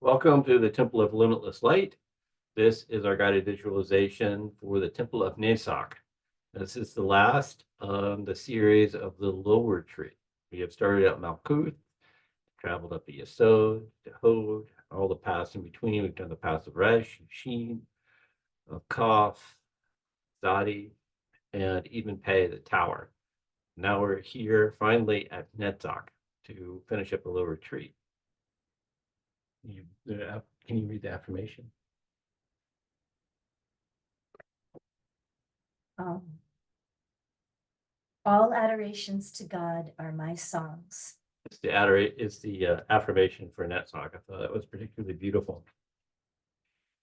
Welcome to the Temple of Limitless Light. This is our guided visualization for the Temple of Netzach. This is the last the series of the lower tree. We have started at Malkuth, traveled up the Yesod, to Hod, all the paths in between. We've done the paths of Resh, Shin, of Kaf, Zadi, and even Pei, the tower. Now we're here finally at Netzach to finish up the lower tree. Can you read the affirmation? All adorations to God are my songs. It's the affirmation for Netzach. I thought that was particularly beautiful.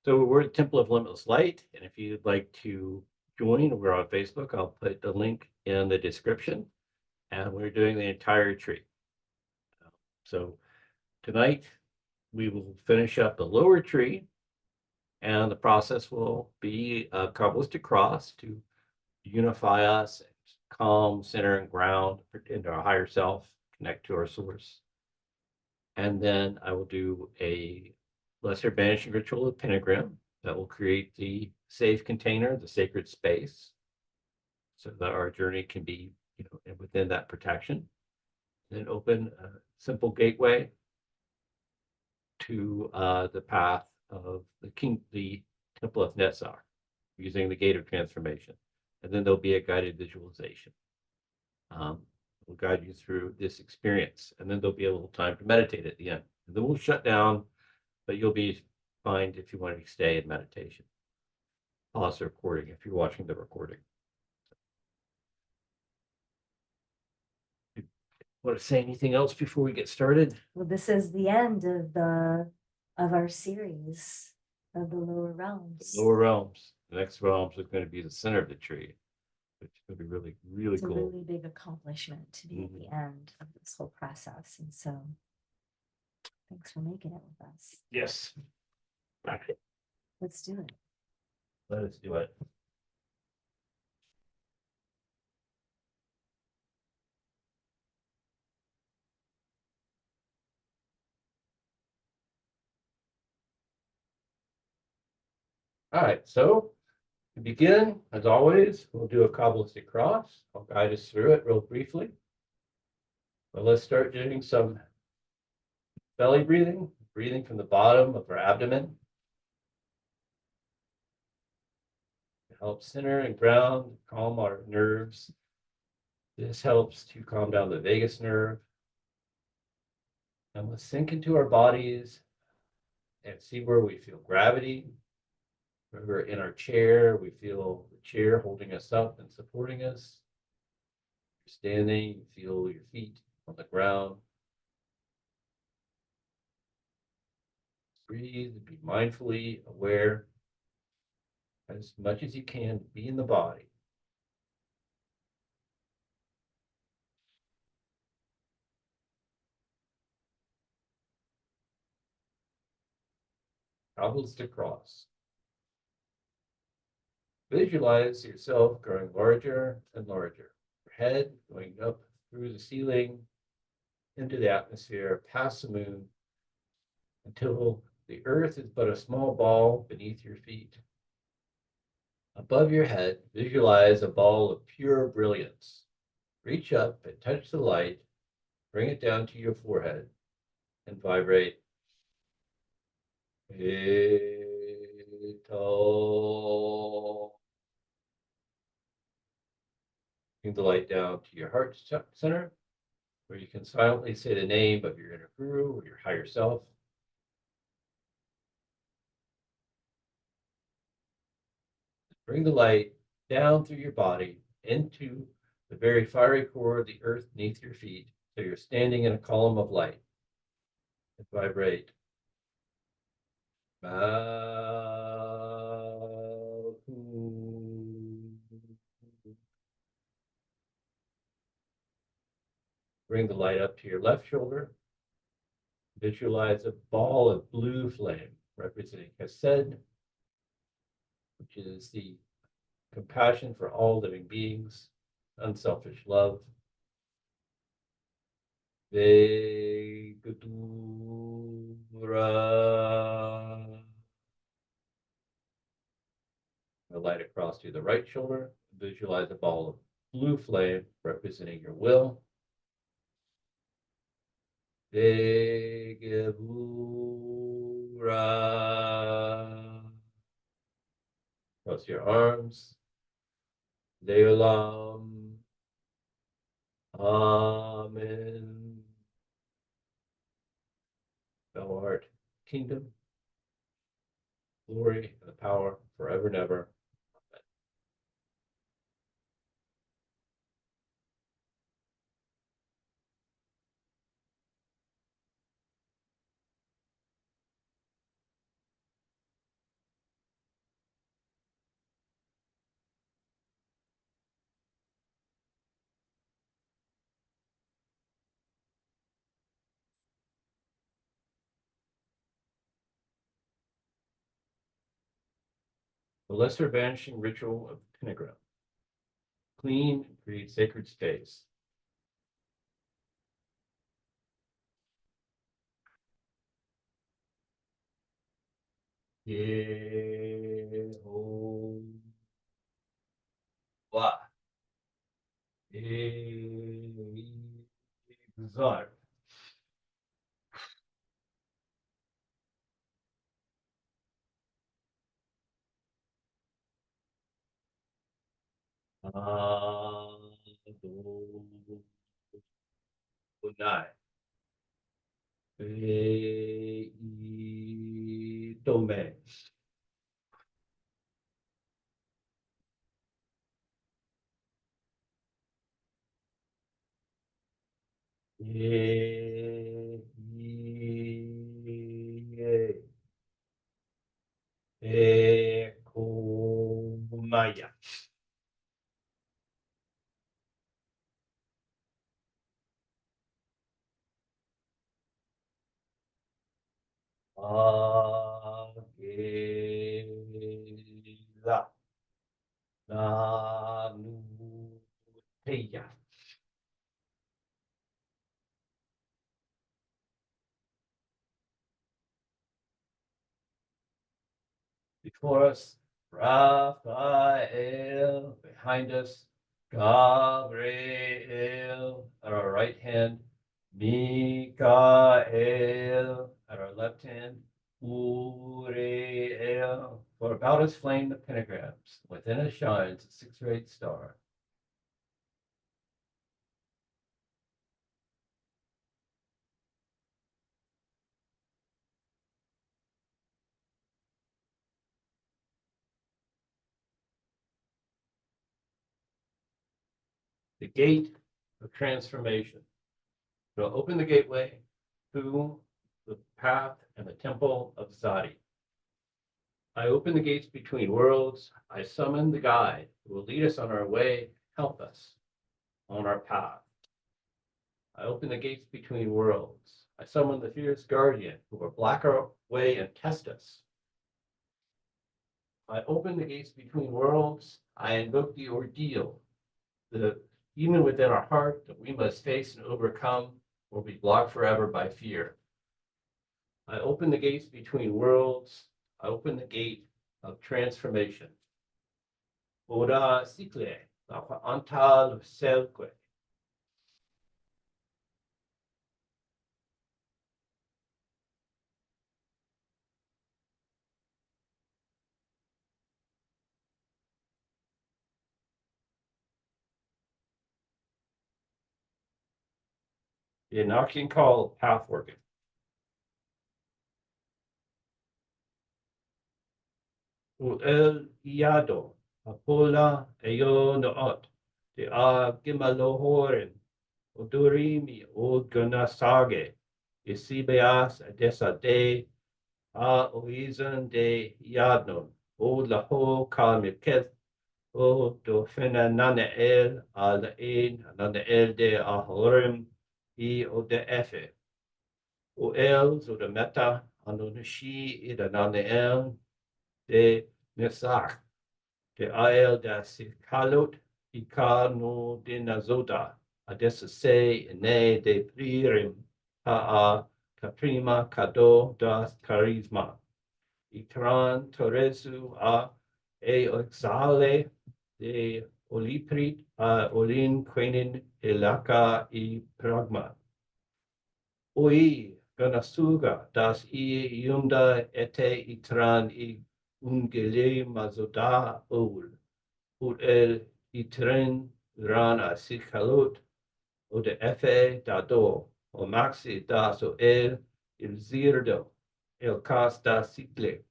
So we're at Temple of Limitless Light, and if you'd like to join, we're on Facebook. I'll put the link in the description, and we're doing the entire tree. So tonight we will finish up the lower tree, and the process will be a Kabbalistic cross to unify us, calm, center, and ground into our higher self, connect to our source. And then I will do a lesser banishing ritual of pentagram that will create the safe container, the sacred space, so that our journey can be, within that protection. Then open a simple gateway to the path of the Temple of Netzach, using the gate of transformation. And then there'll be a guided visualization. We'll guide you through this experience, and then there'll be a little time to meditate at the end. And then we'll shut down, but you'll be fine if you want to stay in meditation. Pause the recording if you're watching the recording. Want to say anything else before we get started? Well, this is the end of our series of the lower realms. The lower realms. The next realms is going to be the center of the tree, which is going to be really, really it's cool. a really big accomplishment to be at the end of this whole process. And so thanks for making it with us. Yes. Right. Let's do it. Let us do it. All right, so to begin, as always, we'll do a Kabbalistic cross. I'll guide us through it real briefly. But let's start doing some belly breathing, breathing from the bottom of our abdomen. To help center and ground, calm our nerves. This helps to calm down the vagus nerve. And let's sink into our bodies and see where we feel gravity. When we're in our chair, we feel the chair holding us up and supporting us. You're standing, you feel your feet on the ground. Breathe, be mindfully aware as much as you can, be in the body. Kabbalistic cross. Visualize yourself growing larger and larger. Your head going up through the ceiling, into the atmosphere, past the moon, until the earth is but a small ball beneath your feet. Above your head, visualize a ball of pure brilliance. Reach up and touch the light, bring it down to your forehead, and vibrate. Bring the light down to your heart center, where you can silently say the name of your inner guru or your higher self. Bring the light down through your body into the very fiery core of the earth beneath your feet, so you're standing in a column of light. And vibrate. Bring the light up to your left shoulder. Visualize a ball of blue flame representing Chesed, which is the compassion for all living beings, unselfish love. Ve'gdura to the right shoulder. Visualize a ball of blue flame representing your will. Degevura. Cross your arms. Leolam. Amen. Thou art kingdom, glory, and the power forever and ever. Amen. The lesser vanishing ritual of the pentagram. Clean and create sacred space. Yehovah. Exalt. Adonai. Tome. Ekomaya. Agela. Nanuteya. Before us, Raphael. Behind us, Gabriel. At our right hand, Mikael. At our left hand, Uriel. For about us flame the pentagrams. Within us shines a six-rayed star. The gate of transformation. So open the gateway to the path and the temple of Zadi. I open the gates between worlds. I summon the guide who will lead us on our way, help us on our path. I open the gates between worlds. I summon the fierce guardian who will block our way and test us. I open the gates between worlds. I invoke the ordeal, the demon within our heart that we must face and overcome, or be blocked forever by fear. I open the gates between worlds. I open the gate of transformation. Ora sikle, la antal selque. The Anarchian call pathworking. Uel iado, apola eo noot, de a gimalohorin, odurimi od ganasage, isibeas adesade, a oizan de yadnon, od laho kalmiketh, o do fena nanael al ein nanael de ahorim, I o de efe. O el zo de meta anonushi I de nanael de Netzach, de ael da sikalot I no de nazoda, adesa se ne de pririm a caprima kado das charisma. Itran toresu a exale de oliprit a olin quenin elaka I pragma. Oi, ganasuga, das I yunda ete itran I ungele mazoda ol, ut el itren ran a sikalot, o de efe dado, o maxi das o il zirdo, el cas da sicle,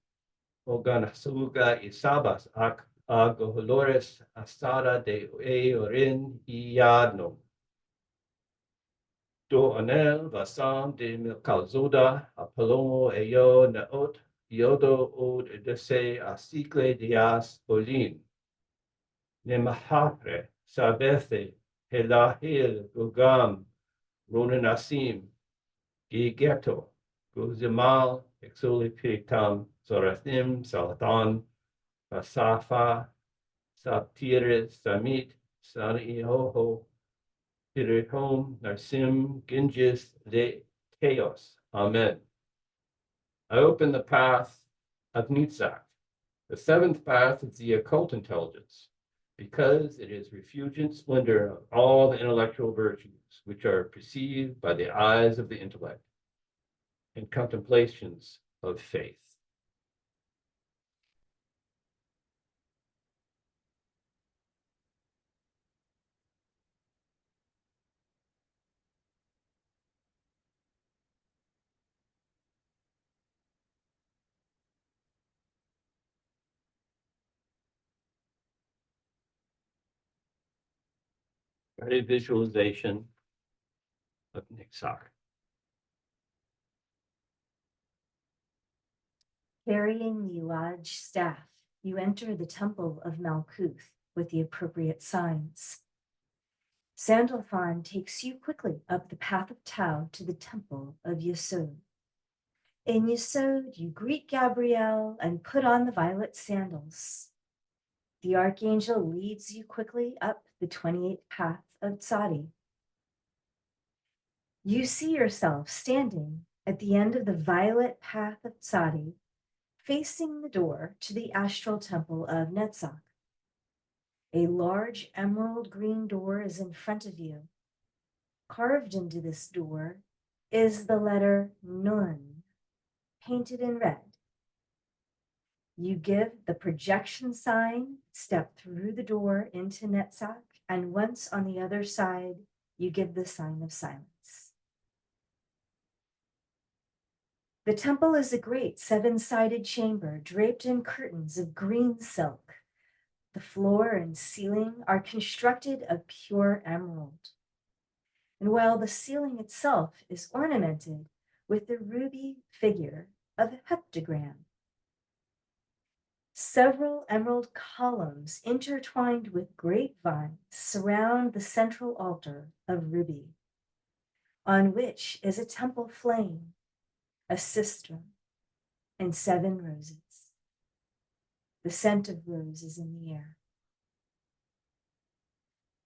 o ganasuga isabas ac agolores astada de orin iadno. Do anel vasam de milkalzoda, apollo eo naot, iodo od edese asicle dias olin. Nemahapre, sabethe, helahil, gugam, ronenasim, gigeto, guzimal, exolipitam, zorathim, salathon, basafa, saptire, samit, sanihoho, Pirihom, Narsim, Gingis, de Chaos. Amen. I open the path of Netzach. The seventh path is the occult intelligence, because it is refulgent splendor of all the intellectual virtues which are perceived by the eyes of the intellect and contemplations of faith. Ready visualization of Netzach. Carrying the large staff, you enter the temple of Malkuth with the appropriate signs. Sandalphon takes you quickly up the path of Tau to the temple of Yesod. In Yesod, you greet Gabriel and put on the violet sandals. The archangel leads you quickly up the 28th path of Tzadi. You see yourself standing at the end of the violet path of Tzadi, facing the door to the astral temple of Netzach. A large emerald green door is in front of you. Carved into this door is the letter Nun, painted in red. You give the projection sign, step through the door into Netzach, and once on the other side, you give the sign of silence. The temple is a great seven-sided chamber draped in curtains of green silk. The floor and ceiling are constructed of pure emerald. And while the ceiling itself is ornamented with the ruby figure of a heptagram, several emerald columns intertwined with grapevines surround the central altar of ruby, on which is a temple flame, a sistrum, and 7 roses. The scent of rose is in the air.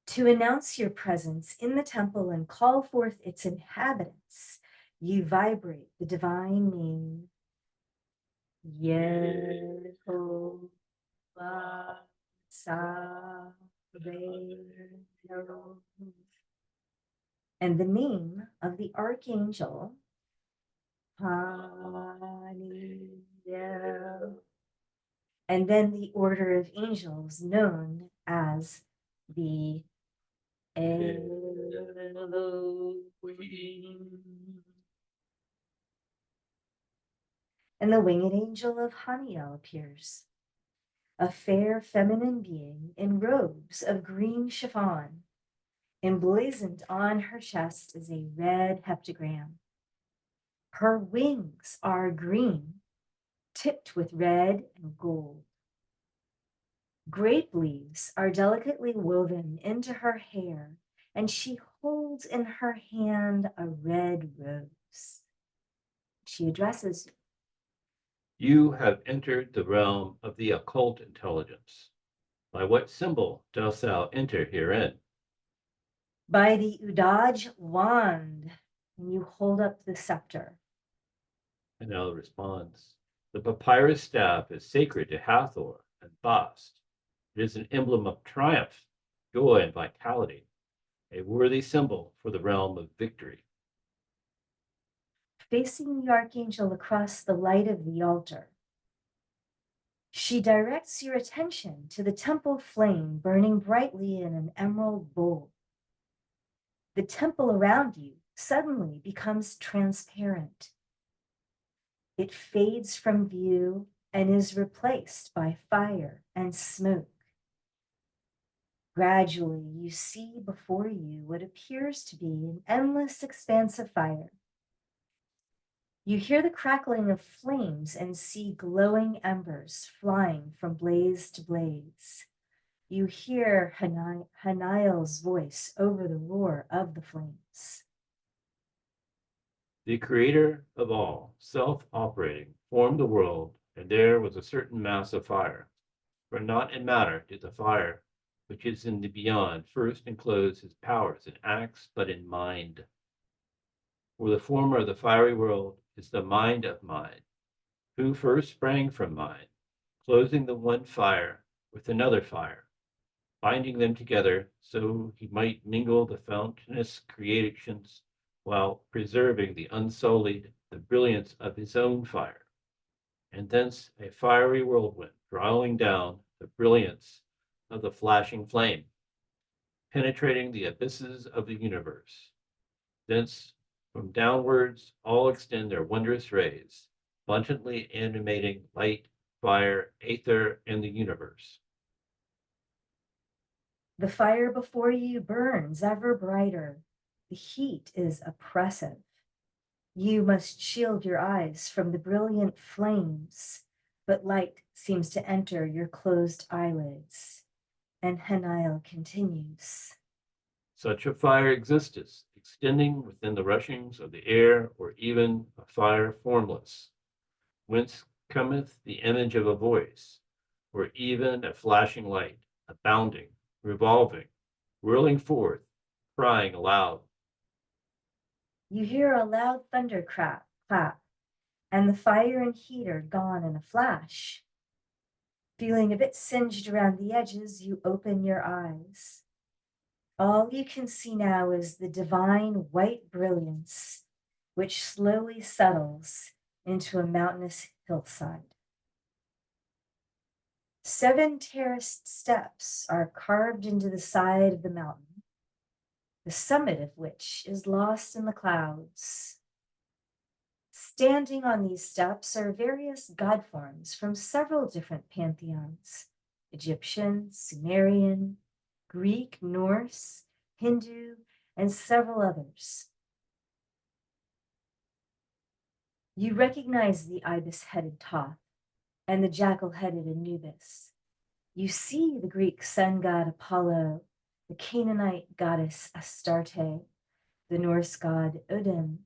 To announce your presence in the temple and call forth its inhabitants, you vibrate the divine name, Yehovah Sabaoth, and the name of the archangel, Haniel, and then the order of angels known as the Elohim. And the winged angel of Haniel appears, a fair feminine being in robes of green chiffon. Emblazoned on her chest is a red heptagram. Her wings are green, tipped with red and gold. Grape leaves are delicately woven into her hair, and she holds in her hand a red rose. She addresses you. You have entered the realm of the occult intelligence. By what symbol dost thou enter herein? By the Udaj wand, and you hold up the scepter. And El responds, the papyrus staff is sacred to Hathor and Bast. It is an emblem of triumph, joy, and vitality, a worthy symbol for the realm of victory. Facing the archangel across the light of the altar, she directs your attention to the temple flame burning brightly in an emerald bowl. The temple around you suddenly becomes transparent. It fades from view and is replaced by fire and smoke. Gradually, you see before you what appears to be an endless expanse of fire. You hear the crackling of flames and see glowing embers flying from blaze to blaze. You hear Haniel's voice over the roar of the flames. The creator of all, self-operating, formed the world, and there was a certain mass of fire. For not in matter did the fire, which is in the beyond, first enclose his powers and acts, but in mind. For the former of the fiery world is the mind of mind, who first sprang from mind, closing the one fire with another fire, binding them together so he might mingle the fountainous creations while preserving the unsullied, the brilliance of his own fire. And thence a fiery whirlwind drawing down the brilliance of the flashing flame, penetrating the abysses of the universe. Thence from downwards all extend their wondrous rays, abundantly animating light, fire, aether, and the universe. The fire before you burns ever brighter. The heat is oppressive. You must shield your eyes from the brilliant flames, but light seems to enter your closed eyelids. And Haniel continues. Such a fire existeth, extending within the rushings of the air, or even a fire formless, whence cometh the image of a voice, or even a flashing light, abounding, revolving, whirling forth, crying aloud. You hear a loud thunder clap, and the fire and heat are gone in a flash. Feeling a bit singed around the edges, you open your eyes. All you can see now is the divine white brilliance, which slowly settles into a mountainous hillside. 7 terraced steps are carved into the side of the mountain, the summit of which is lost in the clouds. Standing on these steps are various god forms from several different pantheons: Egyptian, Sumerian, Greek, Norse, Hindu, and several others. You recognize the ibis-headed Thoth and the jackal-headed Anubis. You see the Greek sun god Apollo, the Canaanite goddess Astarte, the Norse god Odin,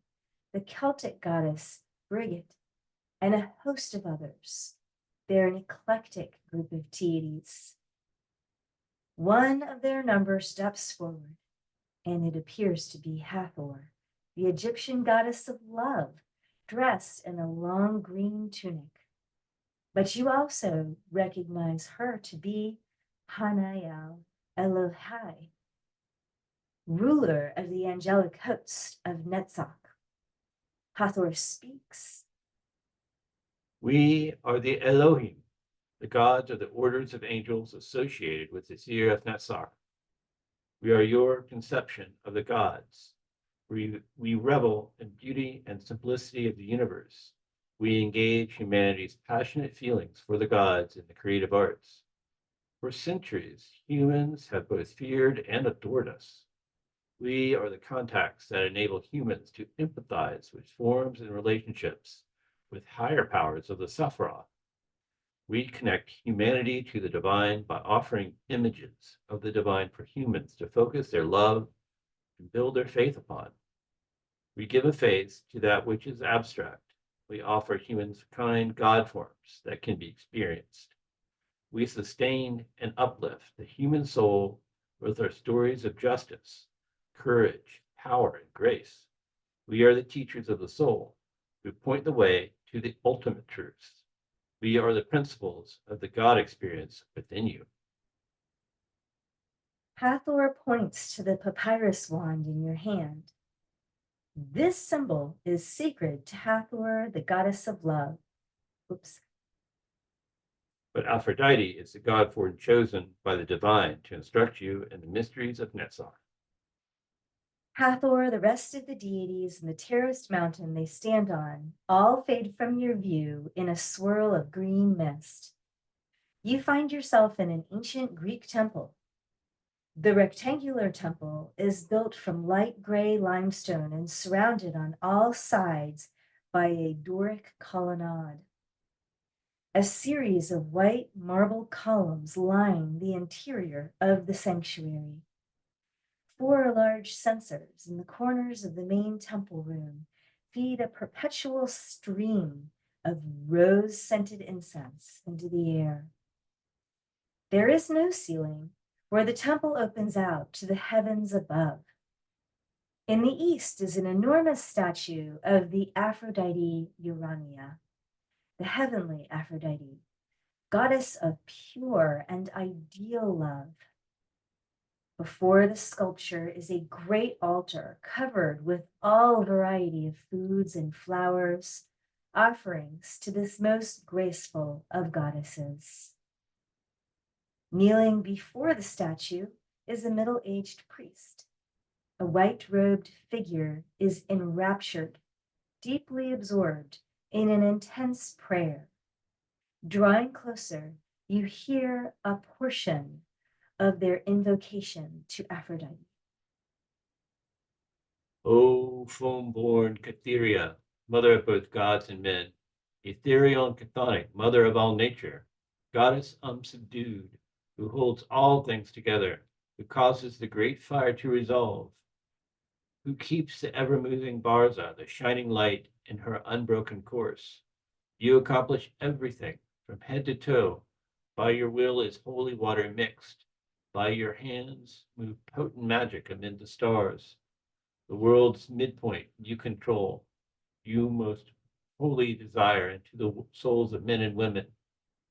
the Celtic goddess Brigit, and a host of others. They're an eclectic group of deities. One of their number steps forward, and it appears to be Hathor, the Egyptian goddess of love, dressed in a long green tunic. But you also recognize her to be Haniel Elohai, ruler of the angelic host of Netzach. Hathor speaks. We are the Elohim, the gods of the orders of angels associated with the seer of Netzach. We are your conception of the gods. We revel in beauty and simplicity of the universe. We engage humanity's passionate feelings for the gods in the creative arts. For centuries, humans have both feared and adored us. We are the contacts that enable humans to empathize with forms and relationships with higher powers of the Sephiroth. We connect humanity to the divine by offering images of the divine for humans to focus their love and build their faith upon. We give a face to that which is abstract. We offer humans kind God forms that can be experienced. We sustain and uplift the human soul with our stories of justice, courage, power, and grace. We are the teachers of the soul who point the way to the ultimate truths. We are the principles of the God experience within you. Hathor points to the papyrus wand in your hand. This symbol is sacred to Hathor, the goddess of love. Oops. But Aphrodite is the god form chosen by the divine to instruct you in the mysteries of Netzach. Hathor, the rest of the deities, and the terraced mountain they stand on all fade from your view in a swirl of green mist. You find yourself in an ancient Greek temple. The rectangular temple is built from light gray limestone and surrounded on all sides by a Doric colonnade. A series of white marble columns line the interior of the sanctuary. 4 large censers in the corners of the main temple room feed a perpetual stream of rose-scented incense into the air. There is no ceiling, where the temple opens out to the heavens above. In the east is an enormous statue of the Aphrodite Urania, the heavenly Aphrodite, goddess of pure and ideal love. Before the sculpture is a great altar covered with all variety of foods and flowers, offerings to this most graceful of goddesses. Kneeling before the statue is a middle-aged priest. A white-robed figure is enraptured, deeply absorbed in an intense prayer. Drawing closer, you hear a portion of their invocation to Aphrodite. O foam-born Cytherea, mother of both gods and men, ethereal and chthonic, mother of all nature, goddess unsubdued, who holds all things together, who causes the great fire to resolve, who keeps the ever-moving Barza, the shining light, in her unbroken course. You accomplish everything from head to toe. By your will is holy water mixed. By your hands move potent magic amid the stars. The world's midpoint you control. You most holy desire into the souls of men and women,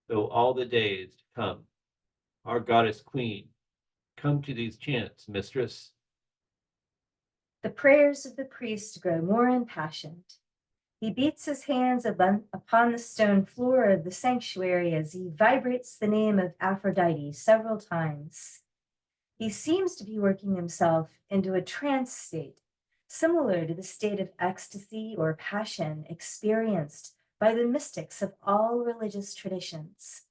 though all the days to come. Our goddess queen, come to these chants, mistress. The prayers of the priest grow more impassioned. He beats his hands upon the stone floor of the sanctuary as he vibrates the name of Aphrodite several times. He seems to be working himself into a trance state, similar to the state of ecstasy or passion experienced by the mystics of all religious traditions.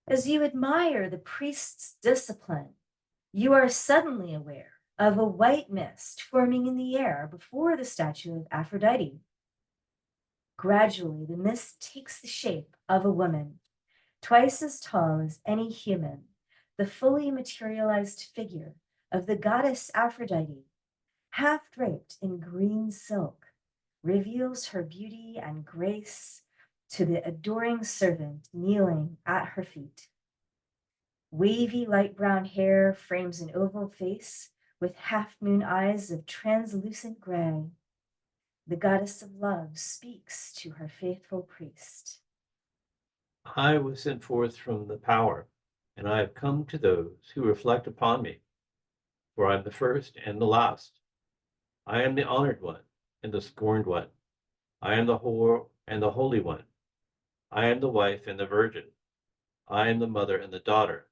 As you admire the priest's discipline, you are suddenly aware of a white mist forming in the air before the statue of Aphrodite. Gradually, the mist takes the shape of a woman, twice as tall as any human, the fully materialized figure of the goddess Aphrodite, half draped in green silk, reveals her beauty and grace to the adoring servant kneeling at her feet. Wavy light brown hair frames an oval face with half-moon eyes of translucent gray. The goddess of love speaks to her faithful priest. I was sent forth from the power, and I have come to those who reflect upon me, for I am the first and the last. I am the honored one and the scorned one. I am the whore and the holy one. I am the wife and the virgin. I am the mother and the daughter,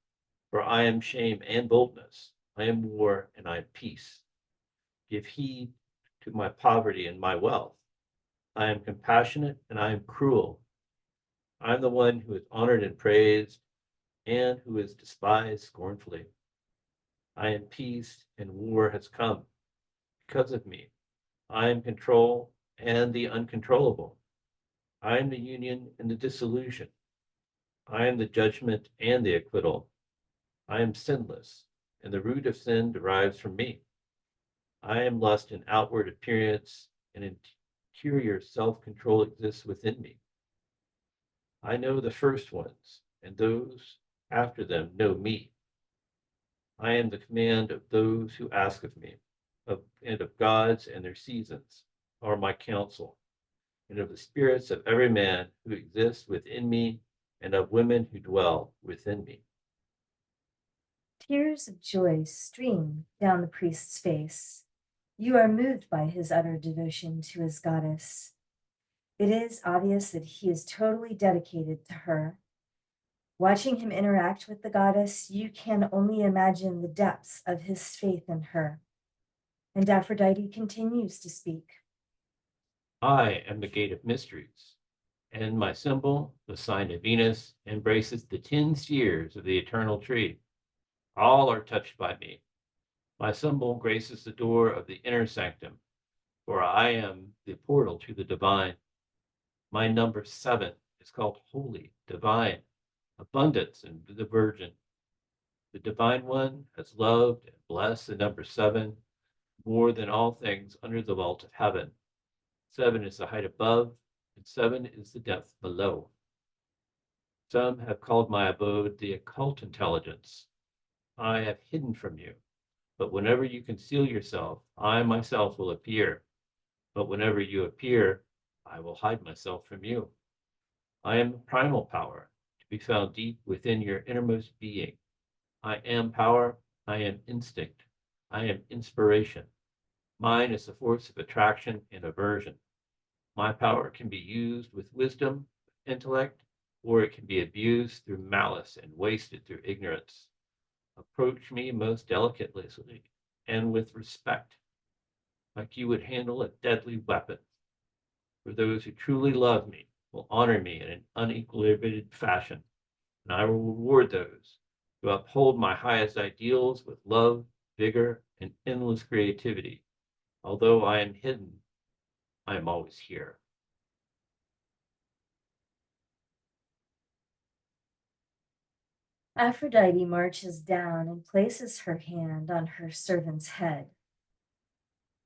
for I am shame and boldness. I am war and I am peace. Give heed to my poverty and my wealth. I am compassionate and I am cruel. I am the one who is honored and praised and who is despised scornfully. I am peace and war has come because of me. I am control and the uncontrollable. I am the union and the dissolution. I am the judgment and the acquittal. I am sinless, and the root of sin derives from me. I am lust in outward appearance, and interior self-control exists within me. I know the first ones, and those after them know me. I am the command of those who ask of me, and of gods and their seasons are my counsel, and of the spirits of every man who exists within me, and of women who dwell within me. Tears of joy stream down the priest's face. You are moved by his utter devotion to his goddess. It is obvious that he is totally dedicated to her. Watching him interact with the goddess, you can only imagine the depths of his faith in her. And Aphrodite continues to speak. I am the gate of mysteries, and my symbol, the sign of Venus, embraces the 10 spheres of the eternal tree. All are touched by me. My symbol graces the door of the inner sanctum, for I am the portal to the divine. My number 7 is called holy, divine, abundance, and the virgin. The divine one has loved and blessed the number 7 more than all things under the vault of heaven. 7 is the height above, and 7 is the depth below. Some have called my abode the occult intelligence. I have hidden from you, but whenever you conceal yourself, I myself will appear. But whenever you appear, I will hide myself from you. I am the primal power, to be found deep within your innermost being. I am power, I am instinct, I am inspiration. Mine is the force of attraction and aversion. My power can be used with wisdom, intellect, or it can be abused through malice and wasted through ignorance. Approach me most delicately and with respect, like you would handle a deadly weapon. For those who truly love me will honor me in an unequilibrated fashion, and I will reward those who uphold my highest ideals with love, vigor, and endless creativity. Although I am hidden, I am always here. Aphrodite marches down and places her hand on her servant's head.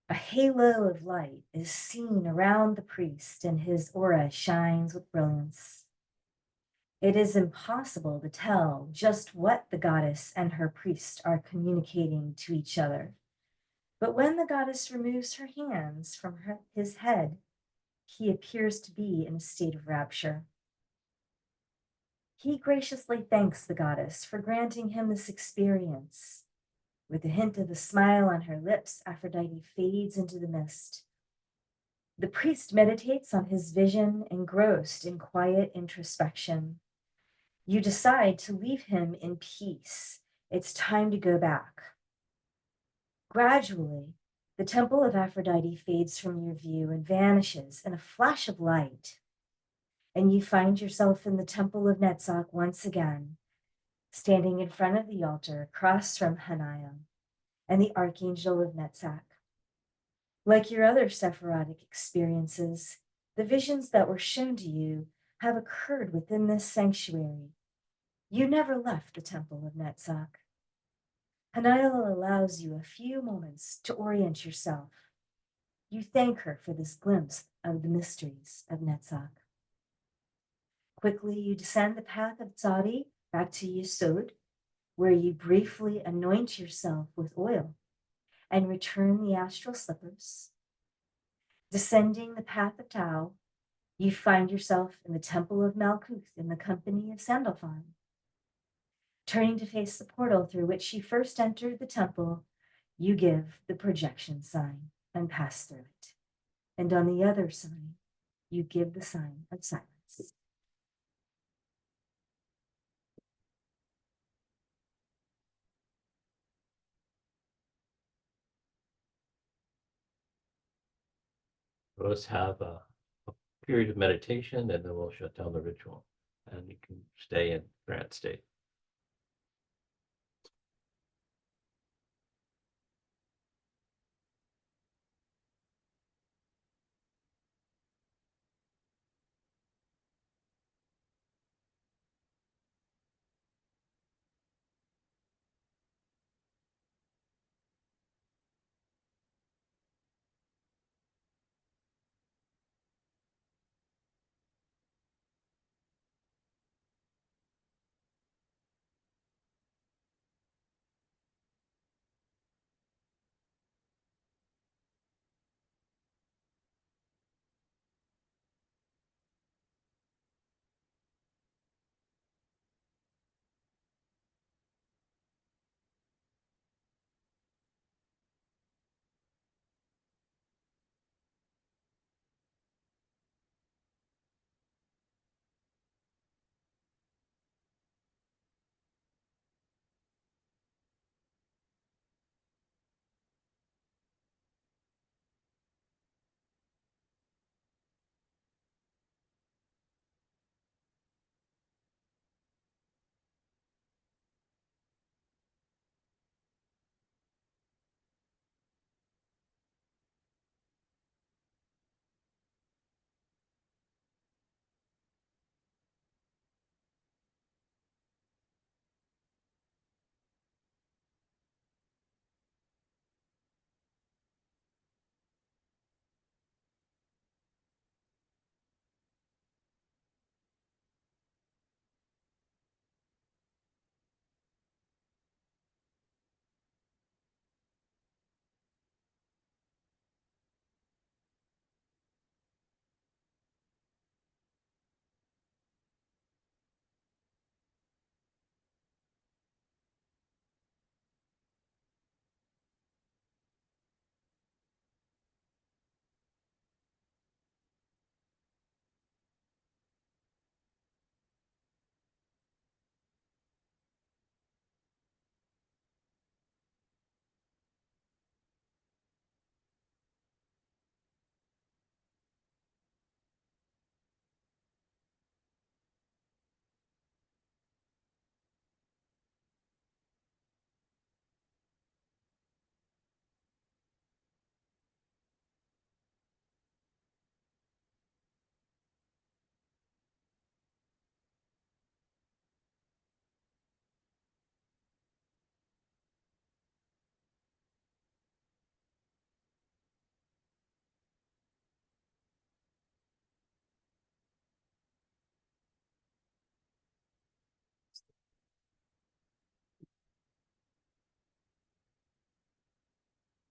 A halo of light is seen around the priest, and his aura shines with brilliance. It is impossible to tell just what the goddess and her priest are communicating to each other. But when the goddess removes her hands from his head, he appears to be in a state of rapture. He graciously thanks the goddess for granting him this experience. With a hint of a smile on her lips, Aphrodite fades into the mist. The priest meditates on his vision, engrossed in quiet introspection. You decide to leave him in peace. It's time to go back. Gradually, the temple of Aphrodite fades from your view and vanishes in a flash of light. And you find yourself in the temple of Netzach once again, standing in front of the altar across from Hanaya and the archangel of Netzach. Like your other Sephirotic experiences, the visions that were shown to you have occurred within this sanctuary. You never left the temple of Netzach. Hanaya allows you a few moments to orient yourself. You thank her for this glimpse of the mysteries of Netzach. Quickly, you descend the path of Tzadi back to Yesod, where you briefly anoint yourself with oil and return the astral slippers. Descending the path of Tau, you find yourself in the temple of Malkuth in the company of Sandalphon. Turning to face the portal through which you first entered the temple, you give the projection sign and pass through it. And on the other side, you give the sign of silence. Let's have a period of meditation, and then we'll shut down the ritual, and you can stay in trance state.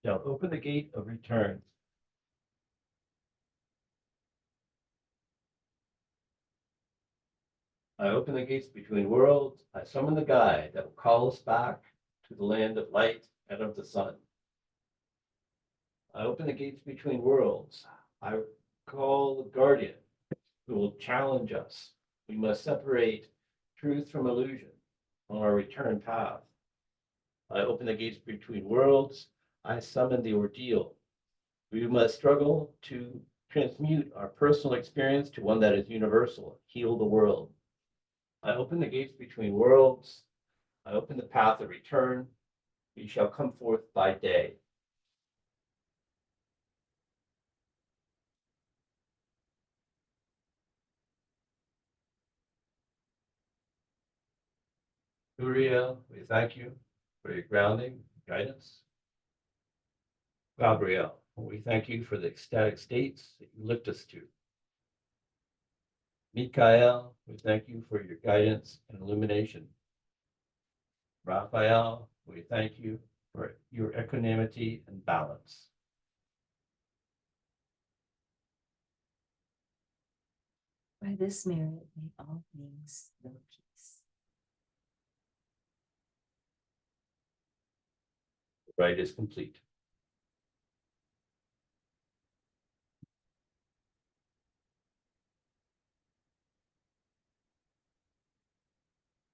shall open the gate of return. I open the gates between worlds. I summon the guide that will call us back to the land of light and of the sun. I open the gates between worlds. I call the guardian who will challenge us. We must separate truth from illusion on our return path. I open the gates between worlds. I summon the ordeal. We must struggle to transmute our personal experience to one that is universal, heal the world. I open the gates between worlds. I open the path of return. We shall come forth by day. Uriel, we thank you for your grounding, guidance. Gabriel, we thank you for the ecstatic states that you lift us to. Mikael, we thank you for your guidance and illumination. Raphael, we thank you for your equanimity and balance. By this merit, may all beings know peace. The rite is complete.